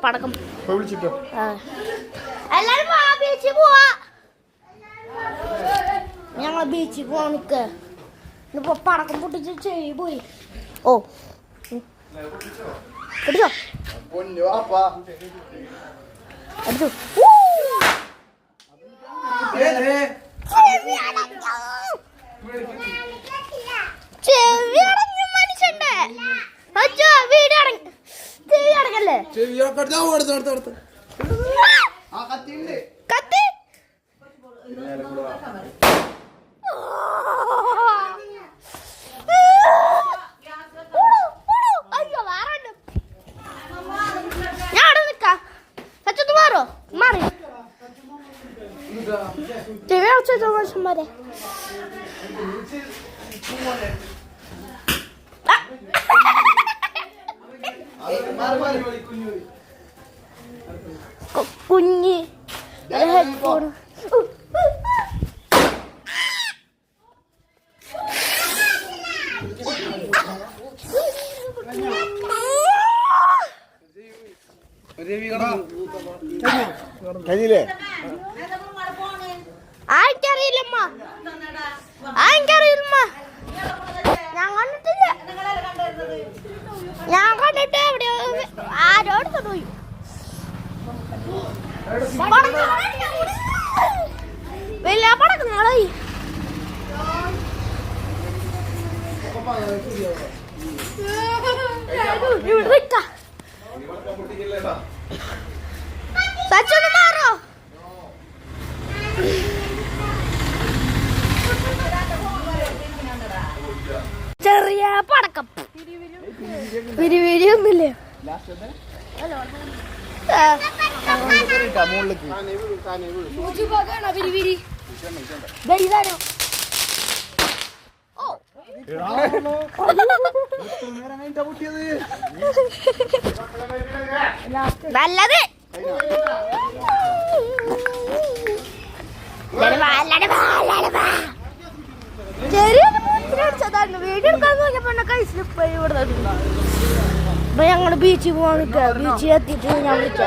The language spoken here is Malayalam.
പടക്കം വിളിച്ചിട്ടോ എല്ലാരും ബീച്ചിൽ പോവാ. ഞങ്ങൾ ബീച്ചിൽ പോവാൻ നിക്ക. ഇപ്പൊ പടക്കം പൊട്ടിച്ച് ചെവി പോയി. ഓ എടുത്തോ എടുത്തു. ചെവി അടഞ്ഞു മനുഷ്യന്റെ. വീട് അടങ്ങി ചെവി അടങ്ങല്ലേ. കത്തി അയ്യോ വേറെ ഞാൻ അവിടെ നിക്കാം. സച്ചൊന്ന് മാറോ മാറി ചെവി അടച്ചോ മനുഷ്യന്മാരെ. കുഞ്ഞി ഹെഡ്ഫോൺ കഴിഞ്ഞില്ലേ? ആർക്കറിയില്ലമ്മ ആർക്കറിയില്ലമ്മ. ഞാൻ കണ്ടിട്ടില്ല. ഞാൻ കണ്ടിട്ട് എവിടെയോ ആരോട് തൊടുപോയി. വലിയ പടക്കങ്ങളായി. സച്ചൊന്ന് മാറോ. ചെറിയ പടക്കം വിരിവിരിയൊന്നുമില്ല. വിരിവിരി നല്ലത്. വീഡിയോ എടുക്കാൻ നോക്കിയപ്പോ കൈ സ്ലിപ്പ് ഇവിടെ. ഞങ്ങള് ബീച്ചിൽ പോവാൻ നിൽക്കുക. ബീച്ചിൽ എത്തിയിട്ട് ഞാൻ വിളിക്കാം.